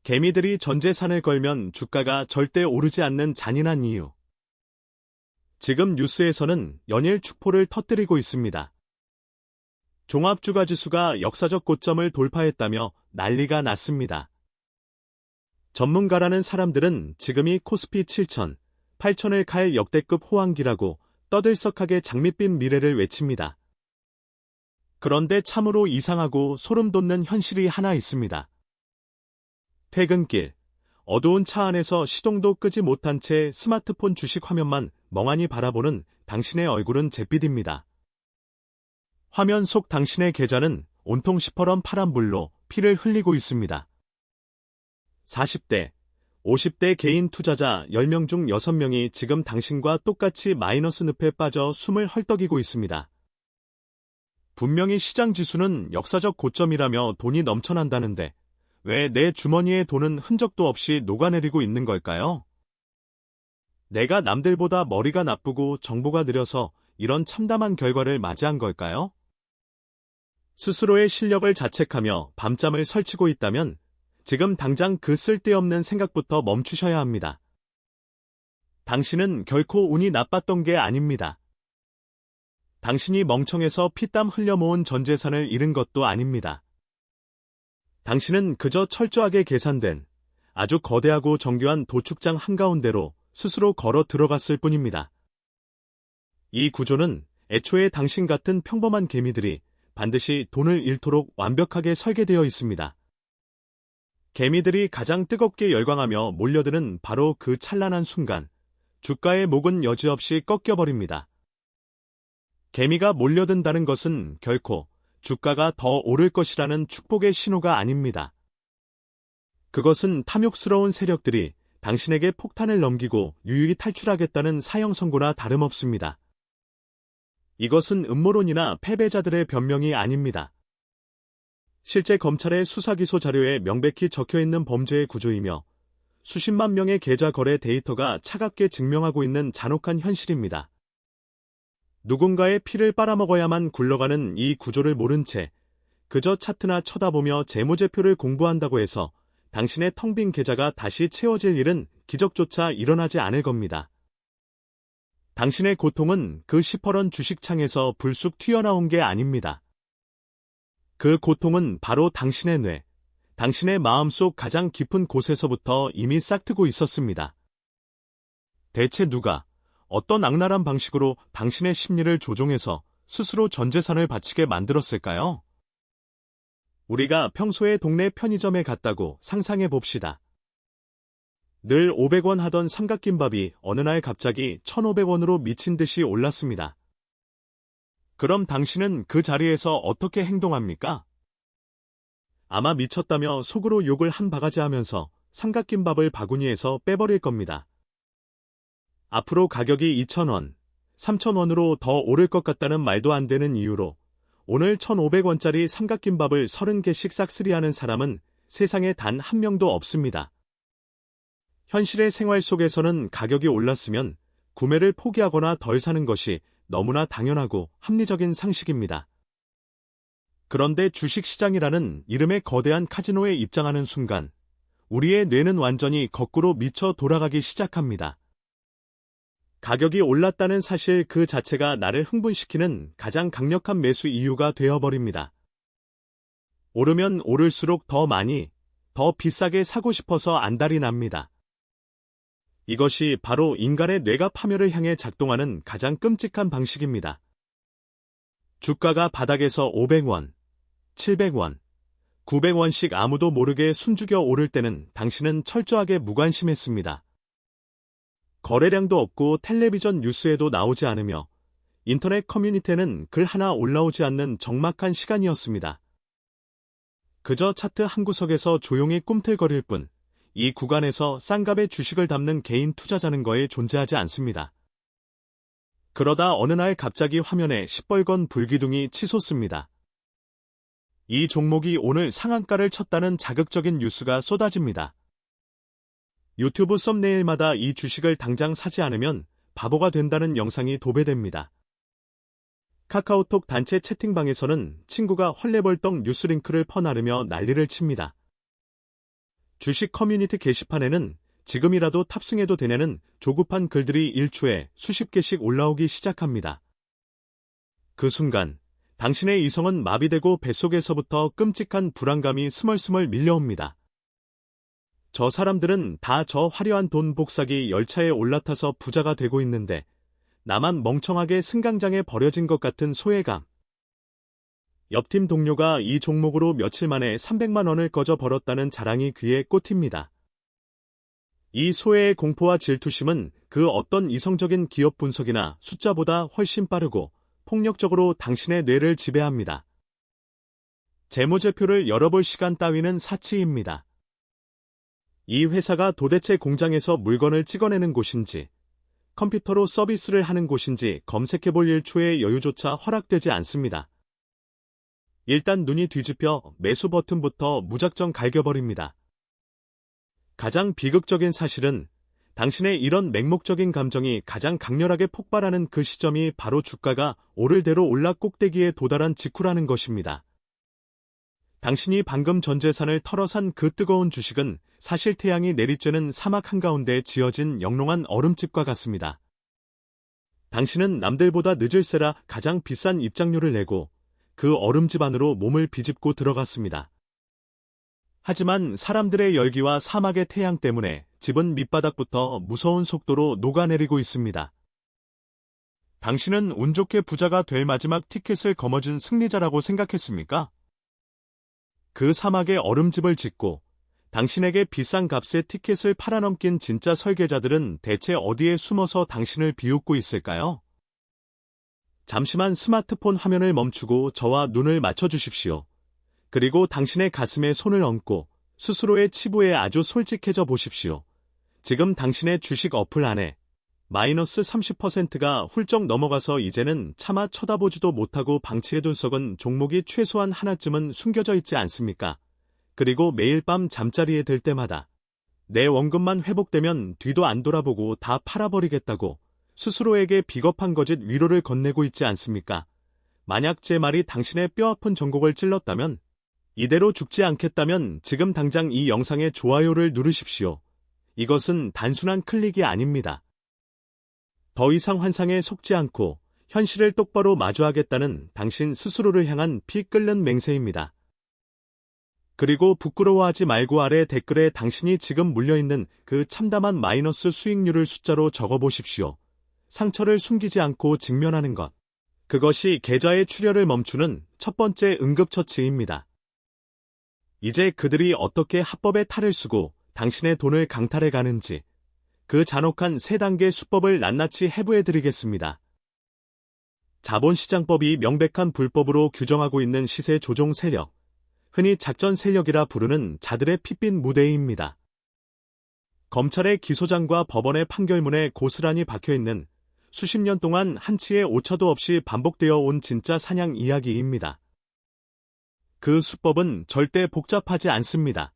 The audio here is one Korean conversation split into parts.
개미들이 전 재산을 걸면 주가가 절대 오르지 않는 잔인한 이유. 지금 뉴스에서는 연일 축포를 터뜨리고 있습니다. 종합주가지수가 역사적 고점을 돌파했다며 난리가 났습니다. 전문가라는 사람들은 지금이 코스피 7천, 8천을 갈 역대급 호황기라고 떠들썩하게 장밋빛 미래를 외칩니다. 그런데 참으로 이상하고 소름 돋는 현실이 하나 있습니다. 퇴근길, 어두운 차 안에서 시동도 끄지 못한 채 스마트폰 주식 화면만 멍하니 바라보는 당신의 얼굴은 잿빛입니다. 화면 속 당신의 계좌는 온통 시퍼런 파란불로 피를 흘리고 있습니다. 40대, 50대 개인 투자자 10명 중 6명이 지금 당신과 똑같이 마이너스 늪에 빠져 숨을 헐떡이고 있습니다. 분명히 시장 지수는 역사적 고점이라며 돈이 넘쳐난다는데 왜 내 주머니에 돈은 흔적도 없이 녹아내리고 있는 걸까요? 내가 남들보다 머리가 나쁘고 정보가 느려서 이런 참담한 결과를 맞이한 걸까요? 스스로의 실력을 자책하며 밤잠을 설치고 있다면 지금 당장 그 쓸데없는 생각부터 멈추셔야 합니다. 당신은 결코 운이 나빴던 게 아닙니다. 당신이 멍청해서 피땀 흘려 모은 전 재산을 잃은 것도 아닙니다. 당신은 그저 철저하게 계산된 아주 거대하고 정교한 도축장 한가운데로 스스로 걸어 들어갔을 뿐입니다. 이 구조는 애초에 당신 같은 평범한 개미들이 반드시 돈을 잃도록 완벽하게 설계되어 있습니다. 개미들이 가장 뜨겁게 열광하며 몰려드는 바로 그 찬란한 순간, 주가의 목은 여지없이 꺾여버립니다. 개미가 몰려든다는 것은 결코 주가가 더 오를 것이라는 축복의 신호가 아닙니다. 그것은 탐욕스러운 세력들이 당신에게 폭탄을 넘기고 유유히 탈출하겠다는 사형 선고나 다름없습니다. 이것은 음모론이나 패배자들의 변명이 아닙니다. 실제 검찰의 수사기소 자료에 명백히 적혀있는 범죄의 구조이며 수십만 명의 계좌 거래 데이터가 차갑게 증명하고 있는 잔혹한 현실입니다. 누군가의 피를 빨아먹어야만 굴러가는 이 구조를 모른 채 그저 차트나 쳐다보며 재무제표를 공부한다고 해서 당신의 텅 빈 계좌가 다시 채워질 일은 기적조차 일어나지 않을 겁니다. 당신의 고통은 그 시퍼런 주식창에서 불쑥 튀어나온 게 아닙니다. 그 고통은 바로 당신의 뇌, 당신의 마음속 가장 깊은 곳에서부터 이미 싹트고 있었습니다. 대체 누가, 어떤 악랄한 방식으로 당신의 심리를 조종해서 스스로 전 재산을 바치게 만들었을까요? 우리가 평소에 동네 편의점에 갔다고 상상해 봅시다. 늘 500원 하던 삼각김밥이 어느 날 갑자기 1,500원으로 미친 듯이 올랐습니다. 그럼 당신은 그 자리에서 어떻게 행동합니까? 아마 미쳤다며 속으로 욕을 한 바가지 하면서 삼각김밥을 바구니에서 빼버릴 겁니다. 앞으로 가격이 2,000원, 3,000원으로 더 오를 것 같다는 말도 안 되는 이유로 오늘 1,500원짜리 삼각김밥을 30개씩 싹쓸이하는 사람은 세상에 단 한 명도 없습니다. 현실의 생활 속에서는 가격이 올랐으면 구매를 포기하거나 덜 사는 것이 너무나 당연하고 합리적인 상식입니다. 그런데 주식시장이라는 이름의 거대한 카지노에 입장하는 순간 우리의 뇌는 완전히 거꾸로 미쳐 돌아가기 시작합니다. 가격이 올랐다는 사실 그 자체가 나를 흥분시키는 가장 강력한 매수 이유가 되어버립니다. 오르면 오를수록 더 많이, 더 비싸게 사고 싶어서 안달이 납니다. 이것이 바로 인간의 뇌가 파멸을 향해 작동하는 가장 끔찍한 방식입니다. 주가가 바닥에서 500원, 700원, 900원씩 아무도 모르게 숨죽여 오를 때는 당신은 철저하게 무관심했습니다. 거래량도 없고 텔레비전 뉴스에도 나오지 않으며 인터넷 커뮤니티에는 글 하나 올라오지 않는 적막한 시간이었습니다. 그저 차트 한 구석에서 조용히 꿈틀거릴 뿐 이 구간에서 싼값의 주식을 담는 개인 투자자는 거의 존재하지 않습니다. 그러다 어느 날 갑자기 화면에 시뻘건 불기둥이 치솟습니다. 이 종목이 오늘 상한가를 쳤다는 자극적인 뉴스가 쏟아집니다. 유튜브 썸네일마다 이 주식을 당장 사지 않으면 바보가 된다는 영상이 도배됩니다. 카카오톡 단체 채팅방에서는 친구가 헐레벌떡 뉴스링크를 퍼나르며 난리를 칩니다. 주식 커뮤니티 게시판에는 지금이라도 탑승해도 되냐는 조급한 글들이 일초에 수십 개씩 올라오기 시작합니다. 그 순간 당신의 이성은 마비되고 뱃속에서부터 끔찍한 불안감이 스멀스멀 밀려옵니다. 저 사람들은 다 저 화려한 돈 복사기 열차에 올라타서 부자가 되고 있는데 나만 멍청하게 승강장에 버려진 것 같은 소외감. 옆팀 동료가 이 종목으로 며칠 만에 300만 원을 거저 벌었다는 자랑이 귀에 꽂힙니다. 이 소외의 공포와 질투심은 그 어떤 이성적인 기업 분석이나 숫자보다 훨씬 빠르고 폭력적으로 당신의 뇌를 지배합니다. 재무제표를 열어볼 시간 따위는 사치입니다. 이 회사가 도대체 공장에서 물건을 찍어내는 곳인지, 컴퓨터로 서비스를 하는 곳인지 검색해볼 일초의 여유조차 허락되지 않습니다. 일단 눈이 뒤집혀 매수 버튼부터 무작정 갈겨버립니다. 가장 비극적인 사실은 당신의 이런 맹목적인 감정이 가장 강렬하게 폭발하는 그 시점이 바로 주가가 오를 대로 올라 꼭대기에 도달한 직후라는 것입니다. 당신이 방금 전 재산을 털어산 그 뜨거운 주식은 사실 태양이 내리쬐는 사막 한가운데 지어진 영롱한 얼음집과 같습니다. 당신은 남들보다 늦을세라 가장 비싼 입장료를 내고 그 얼음집 안으로 몸을 비집고 들어갔습니다. 하지만 사람들의 열기와 사막의 태양 때문에 집은 밑바닥부터 무서운 속도로 녹아내리고 있습니다. 당신은 운 좋게 부자가 될 마지막 티켓을 거머쥔 승리자라고 생각했습니까? 그 사막에 얼음집을 짓고 당신에게 비싼 값의 티켓을 팔아넘긴 진짜 설계자들은 대체 어디에 숨어서 당신을 비웃고 있을까요? 잠시만 스마트폰 화면을 멈추고 저와 눈을 맞춰주십시오. 그리고 당신의 가슴에 손을 얹고 스스로의 치부에 아주 솔직해져 보십시오. 지금 당신의 주식 어플 안에 마이너스 30%가 훌쩍 넘어가서 이제는 차마 쳐다보지도 못하고 방치해둔 썩은 종목이 최소한 하나쯤은 숨겨져 있지 않습니까? 그리고 매일 밤 잠자리에 들 때마다 내 원금만 회복되면 뒤도 안 돌아보고 다 팔아버리겠다고 스스로에게 비겁한 거짓 위로를 건네고 있지 않습니까? 만약 제 말이 당신의 뼈아픈 전곡을 찔렀다면, 이대로 죽지 않겠다면 지금 당장 이 영상에 좋아요를 누르십시오. 이것은 단순한 클릭이 아닙니다. 더 이상 환상에 속지 않고 현실을 똑바로 마주하겠다는 당신 스스로를 향한 피 끓는 맹세입니다. 그리고 부끄러워하지 말고 아래 댓글에 당신이 지금 물려있는 그 참담한 마이너스 수익률을 숫자로 적어보십시오. 상처를 숨기지 않고 직면하는 것. 그것이 계좌의 출혈을 멈추는 첫 번째 응급처치입니다. 이제 그들이 어떻게 합법의 탈을 쓰고 당신의 돈을 강탈해 가는지 그 잔혹한 3단계 수법을 낱낱이 해부해드리겠습니다. 자본시장법이 명백한 불법으로 규정하고 있는 시세 조종 세력, 흔히 작전 세력이라 부르는 자들의 핏빛 무대입니다. 검찰의 기소장과 법원의 판결문에 고스란히 박혀있는 수십 년 동안 한치의 오차도 없이 반복되어 온 진짜 사냥 이야기입니다. 그 수법은 절대 복잡하지 않습니다.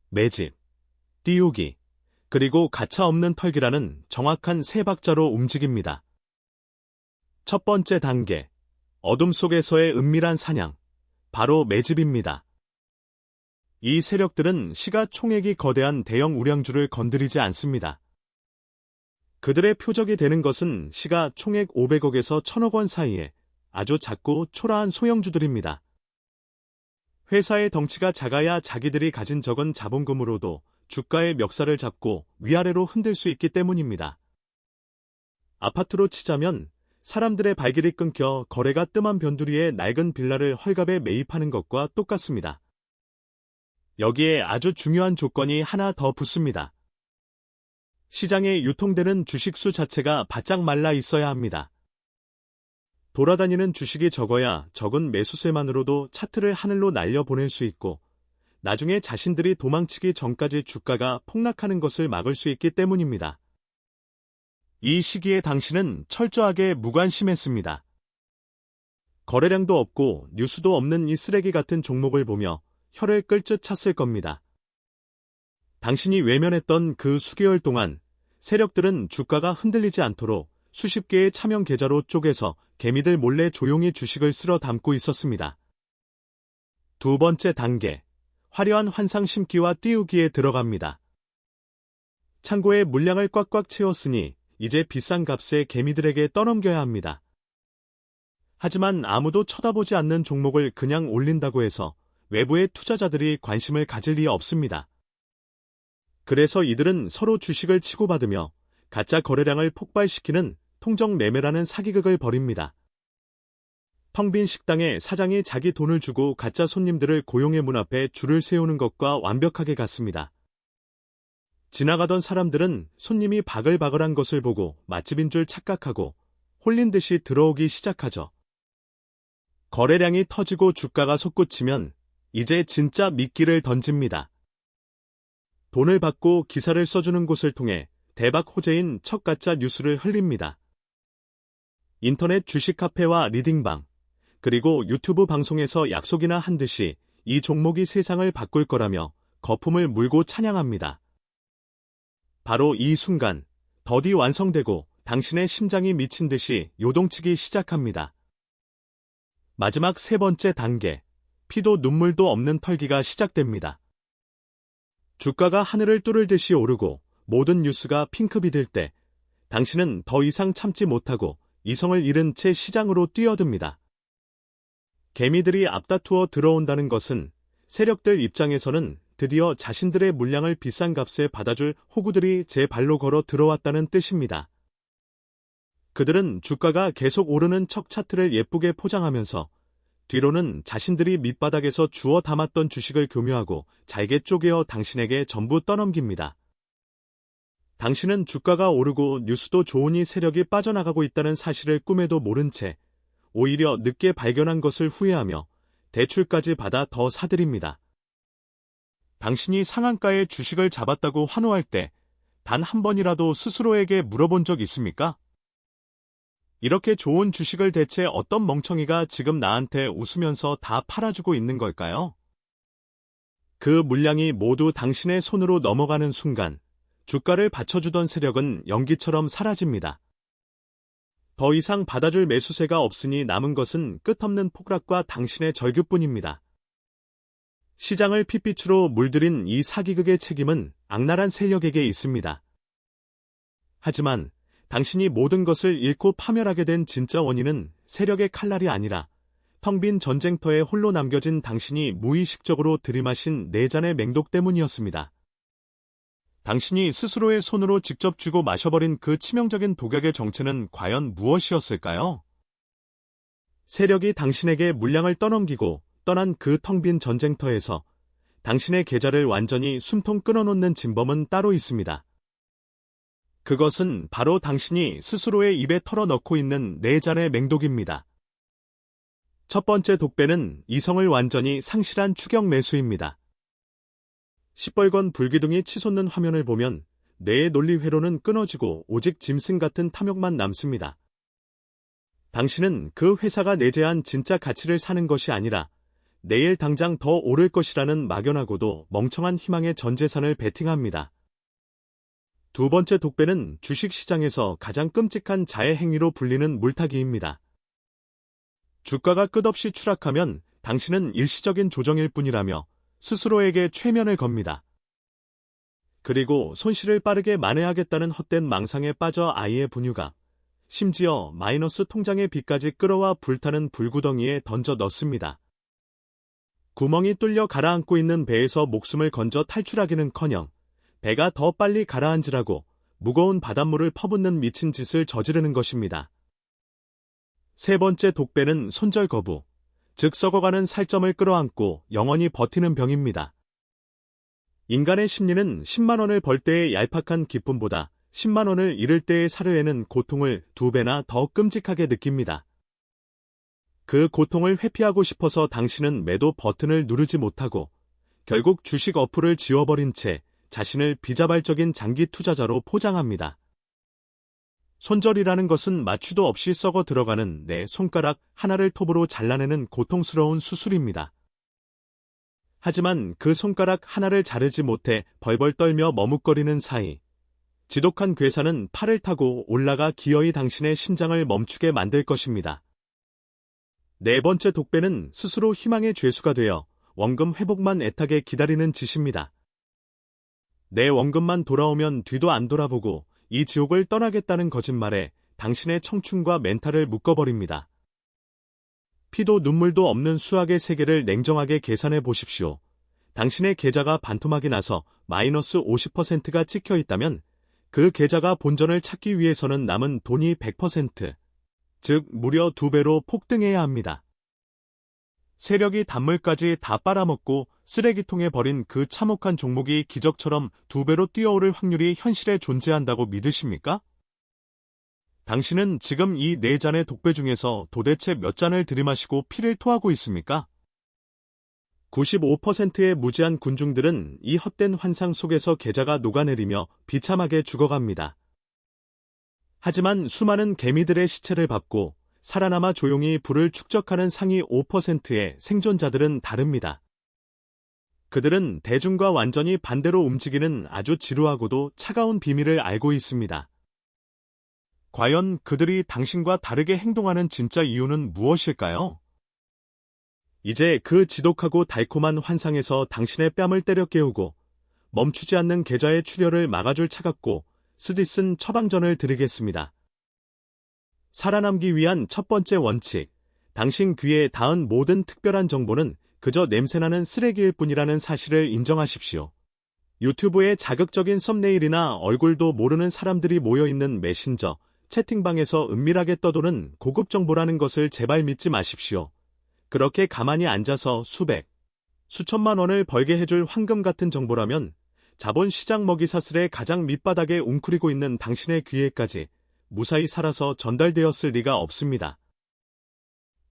매집, 띄우기, 그리고 가차없는 털기라는 정확한 3박자로 움직입니다. 첫 번째 단계, 어둠 속에서의 은밀한 사냥, 바로 매집입니다. 이 세력들은 시가총액이 거대한 대형 우량주를 건드리지 않습니다. 그들의 표적이 되는 것은 시가총액 500억에서 1000억 원 사이에 아주 작고 초라한 소형주들입니다. 회사의 덩치가 작아야 자기들이 가진 적은 자본금으로도 주가의 멱살을 잡고 위아래로 흔들 수 있기 때문입니다. 아파트로 치자면 사람들의 발길이 끊겨 거래가 뜸한 변두리에 낡은 빌라를 헐값에 매입하는 것과 똑같습니다. 여기에 아주 중요한 조건이 하나 더 붙습니다. 시장에 유통되는 주식수 자체가 바짝 말라 있어야 합니다. 돌아다니는 주식이 적어야 적은 매수세만으로도 차트를 하늘로 날려보낼 수 있고 나중에 자신들이 도망치기 전까지 주가가 폭락하는 것을 막을 수 있기 때문입니다. 이 시기에 당신은 철저하게 무관심했습니다. 거래량도 없고 뉴스도 없는 이 쓰레기 같은 종목을 보며 혀를 끌듯 찼을 겁니다. 당신이 외면했던 그 수개월 동안 세력들은 주가가 흔들리지 않도록 수십 개의 차명 계좌로 쪼개서 개미들 몰래 조용히 주식을 쓸어 담고 있었습니다. 두 번째 단계, 화려한 환상 심기와 띄우기에 들어갑니다. 창고에 물량을 꽉꽉 채웠으니 이제 비싼 값에 개미들에게 떠넘겨야 합니다. 하지만 아무도 쳐다보지 않는 종목을 그냥 올린다고 해서 외부의 투자자들이 관심을 가질 리 없습니다. 그래서 이들은 서로 주식을 치고받으며 가짜 거래량을 폭발시키는 통정 매매라는 사기극을 벌입니다. 텅 빈 식당에 사장이 자기 돈을 주고 가짜 손님들을 고용해 문 앞에 줄을 세우는 것과 완벽하게 같습니다. 지나가던 사람들은 손님이 바글바글한 것을 보고 맛집인 줄 착각하고 홀린 듯이 들어오기 시작하죠. 거래량이 터지고 주가가 솟구치면 이제 진짜 미끼를 던집니다. 돈을 받고 기사를 써주는 곳을 통해 대박 호재인 첫 가짜 뉴스를 흘립니다. 인터넷 주식 카페와 리딩방, 그리고 유튜브 방송에서 약속이나 한 듯이 이 종목이 세상을 바꿀 거라며 거품을 물고 찬양합니다. 바로 이 순간, 덫이 완성되고 당신의 심장이 미친 듯이 요동치기 시작합니다. 마지막 세 번째 단계, 피도 눈물도 없는 털기가 시작됩니다. 주가가 하늘을 뚫을 듯이 오르고 모든 뉴스가 핑크빛 들 때 당신은 더 이상 참지 못하고 이성을 잃은 채 시장으로 뛰어듭니다. 개미들이 앞다투어 들어온다는 것은 세력들 입장에서는 드디어 자신들의 물량을 비싼 값에 받아줄 호구들이 제 발로 걸어 들어왔다는 뜻입니다. 그들은 주가가 계속 오르는 척 차트를 예쁘게 포장하면서 뒤로는 자신들이 밑바닥에서 주워 담았던 주식을 교묘하고 잘게 쪼개어 당신에게 전부 떠넘깁니다. 당신은 주가가 오르고 뉴스도 좋으니 세력이 빠져나가고 있다는 사실을 꿈에도 모른 채 오히려 늦게 발견한 것을 후회하며 대출까지 받아 더 사들입니다. 당신이 상한가에 주식을 잡았다고 환호할 때 단 한 번이라도 스스로에게 물어본 적 있습니까? 이렇게 좋은 주식을 대체 어떤 멍청이가 지금 나한테 웃으면서 다 팔아주고 있는 걸까요? 그 물량이 모두 당신의 손으로 넘어가는 순간 주가를 받쳐주던 세력은 연기처럼 사라집니다. 더 이상 받아줄 매수세가 없으니 남은 것은 끝없는 폭락과 당신의 절규뿐입니다. 시장을 핏빛으로 물들인 이 사기극의 책임은 악랄한 세력에게 있습니다. 하지만 당신이 모든 것을 잃고 파멸하게 된 진짜 원인은 세력의 칼날이 아니라 텅 빈 전쟁터에 홀로 남겨진 당신이 무의식적으로 들이마신 네 잔의 맹독 때문이었습니다. 당신이 스스로의 손으로 직접 쥐고 마셔버린 그 치명적인 독약의 정체는 과연 무엇이었을까요? 세력이 당신에게 물량을 떠넘기고 떠난 그 텅 빈 전쟁터에서 당신의 계좌를 완전히 숨통 끊어놓는 진범은 따로 있습니다. 그것은 바로 당신이 스스로의 입에 털어넣고 있는 네 잔의 맹독입니다. 첫 번째 독배는 이성을 완전히 상실한 추격 매수입니다. 시뻘건 불기둥이 치솟는 화면을 보면 뇌의 논리 회로는 끊어지고 오직 짐승 같은 탐욕만 남습니다. 당신은 그 회사가 내재한 진짜 가치를 사는 것이 아니라 내일 당장 더 오를 것이라는 막연하고도 멍청한 희망의 전 재산을 베팅합니다. 두 번째 독배는 주식시장에서 가장 끔찍한 자해 행위로 불리는 물타기입니다. 주가가 끝없이 추락하면 당신은 일시적인 조정일 뿐이라며 스스로에게 최면을 겁니다. 그리고 손실을 빠르게 만회하겠다는 헛된 망상에 빠져 아이의 분유가 심지어 마이너스 통장의 빚까지 끌어와 불타는 불구덩이에 던져 넣습니다. 구멍이 뚫려 가라앉고 있는 배에서 목숨을 건져 탈출하기는커녕 배가 더 빨리 가라앉으라고 무거운 바닷물을 퍼붓는 미친 짓을 저지르는 것입니다. 세 번째 독배는 손절 거부, 즉 썩어가는 살점을 끌어안고 영원히 버티는 병입니다. 인간의 심리는 10만 원을 벌 때의 얄팍한 기쁨보다 10만 원을 잃을 때의 사르에는 고통을 2배나 더 끔찍하게 느낍니다. 그 고통을 회피하고 싶어서 당신은 매도 버튼을 누르지 못하고 결국 주식 어플을 지워버린 채 자신을 비자발적인 장기 투자자로 포장합니다. 손절이라는 것은 마취도 없이 썩어 들어가는 내 손가락 하나를 톱으로 잘라내는 고통스러운 수술입니다. 하지만 그 손가락 하나를 자르지 못해 벌벌 떨며 머뭇거리는 사이 지독한 괴사는 팔을 타고 올라가 기어이 당신의 심장을 멈추게 만들 것입니다. 네 번째 독배는 스스로 희망의 죄수가 되어 원금 회복만 애타게 기다리는 짓입니다. 내 원금만 돌아오면 뒤도 안 돌아보고 이 지옥을 떠나겠다는 거짓말에 당신의 청춘과 멘탈을 묶어버립니다. 피도 눈물도 없는 수학의 세계를 냉정하게 계산해 보십시오. 당신의 계좌가 반토막이 나서 마이너스 50%가 찍혀 있다면 그 계좌가 본전을 찾기 위해서는 남은 돈이 100%, 즉 무려 2배로 폭등해야 합니다. 세력이 단물까지 다 빨아먹고 쓰레기통에 버린 그 참혹한 종목이 기적처럼 2배로 뛰어오를 확률이 현실에 존재한다고 믿으십니까? 당신은 지금 이 4잔의 독배 중에서 도대체 몇 잔을 들이마시고 피를 토하고 있습니까? 95%의 무지한 군중들은 이 헛된 환상 속에서 계좌가 녹아내리며 비참하게 죽어갑니다. 하지만 수많은 개미들의 시체를 밟고 살아남아 조용히 부를 축적하는 상위 5%의 생존자들은 다릅니다. 그들은 대중과 완전히 반대로 움직이는 아주 지루하고도 차가운 비밀을 알고 있습니다. 과연 그들이 당신과 다르게 행동하는 진짜 이유는 무엇일까요? 이제 그 지독하고 달콤한 환상에서 당신의 뺨을 때려 깨우고 멈추지 않는 계좌의 출혈을 막아줄 차갑고 쓰디쓴 처방전을 드리겠습니다. 살아남기 위한 첫 번째 원칙, 당신 귀에 닿은 모든 특별한 정보는 그저 냄새나는 쓰레기일 뿐이라는 사실을 인정하십시오. 유튜브에 자극적인 썸네일이나 얼굴도 모르는 사람들이 모여있는 메신저, 채팅방에서 은밀하게 떠도는 고급 정보라는 것을 제발 믿지 마십시오. 그렇게 가만히 앉아서 수백, 수천만 원을 벌게 해줄 황금 같은 정보라면 자본시장 먹이사슬의 가장 밑바닥에 웅크리고 있는 당신의 귀에까지 무사히 살아서 전달되었을 리가 없습니다.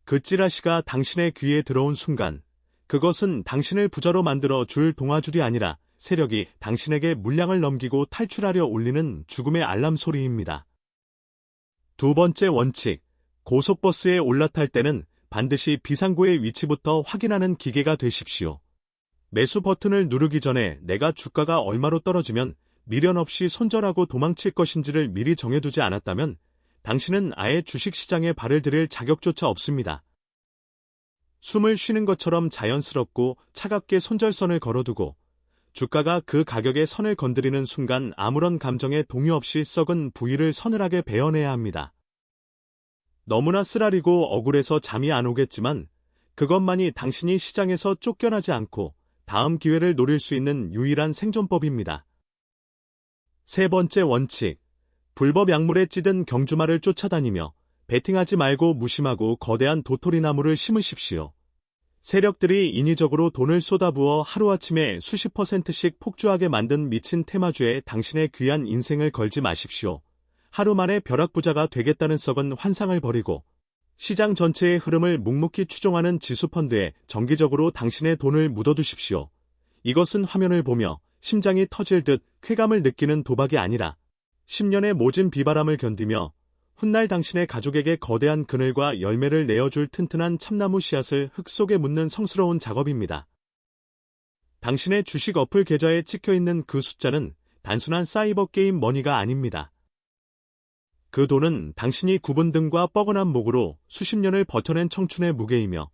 그 찌라시가 당신의 귀에 들어온 순간 그것은 당신을 부자로 만들어 줄 동아줄이 아니라 세력이 당신에게 물량을 넘기고 탈출하려 울리는 죽음의 알람 소리입니다. 두 번째 원칙, 고속버스에 올라탈 때는 반드시 비상구의 위치부터 확인하는 기계가 되십시오. 매수 버튼을 누르기 전에 내가 주가가 얼마로 떨어지면 미련 없이 손절하고 도망칠 것인지를 미리 정해두지 않았다면 당신은 아예 주식시장에 발을 들일 자격조차 없습니다. 숨을 쉬는 것처럼 자연스럽고 차갑게 손절선을 걸어두고 주가가 그 가격의 선을 건드리는 순간 아무런 감정에 동요 없이 썩은 부위를 서늘하게 베어내야 합니다. 너무나 쓰라리고 억울해서 잠이 안 오겠지만 그것만이 당신이 시장에서 쫓겨나지 않고 다음 기회를 노릴 수 있는 유일한 생존법입니다. 세 번째 원칙, 불법 약물에 찌든 경주마를 쫓아다니며 베팅하지 말고 무심하고 거대한 도토리나무를 심으십시오. 세력들이 인위적으로 돈을 쏟아부어 하루아침에 수십 %씩 폭주하게 만든 미친 테마주에 당신의 귀한 인생을 걸지 마십시오. 하루 만에 벼락부자가 되겠다는 썩은 환상을 버리고 시장 전체의 흐름을 묵묵히 추종하는 지수펀드에 정기적으로 당신의 돈을 묻어두십시오. 이것은 화면을 보며 심장이 터질 듯 쾌감을 느끼는 도박이 아니라 10년의 모진 비바람을 견디며 훗날 당신의 가족에게 거대한 그늘과 열매를 내어줄 튼튼한 참나무 씨앗을 흙 속에 묻는 성스러운 작업입니다. 당신의 주식 어플 계좌에 찍혀있는 그 숫자는 단순한 사이버 게임 머니가 아닙니다. 그 돈은 당신이 굽은 등과 뻐근한 목으로 수십 년을 버텨낸 청춘의 무게이며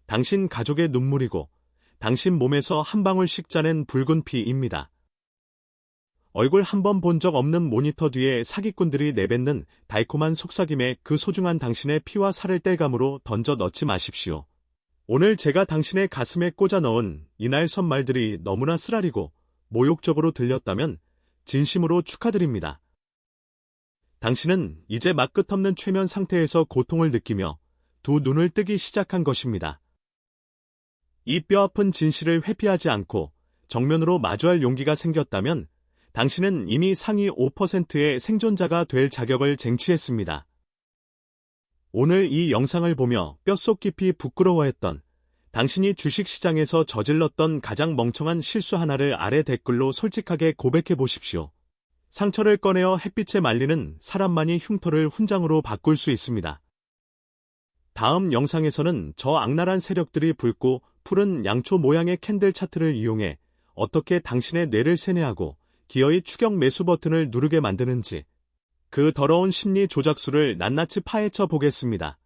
당신 가족의 눈물이고 당신 몸에서 한 방울씩 짜낸 붉은 피입니다. 얼굴 한 번 본 적 없는 모니터 뒤에 사기꾼들이 내뱉는 달콤한 속삭임에 그 소중한 당신의 피와 살을 뗄감으로 던져 넣지 마십시오. 오늘 제가 당신의 가슴에 꽂아 넣은 이날 선말들이 너무나 쓰라리고 모욕적으로 들렸다면 진심으로 축하드립니다. 당신은 이제 막 끝없는 최면 상태에서 고통을 느끼며 두 눈을 뜨기 시작한 것입니다. 이 뼈아픈 진실을 회피하지 않고 정면으로 마주할 용기가 생겼다면 당신은 이미 상위 5%의 생존자가 될 자격을 쟁취했습니다. 오늘 이 영상을 보며 뼛속 깊이 부끄러워했던 당신이 주식시장에서 저질렀던 가장 멍청한 실수 하나를 아래 댓글로 솔직하게 고백해 보십시오. 상처를 꺼내어 햇빛에 말리는 사람만이 흉터를 훈장으로 바꿀 수 있습니다. 다음 영상에서는 저 악랄한 세력들이 붉고 푸른 양초 모양의 캔들 차트를 이용해 어떻게 당신의 뇌를 세뇌하고 기어이 추격 매수 버튼을 누르게 만드는지 그 더러운 심리 조작술을 낱낱이 파헤쳐 보겠습니다.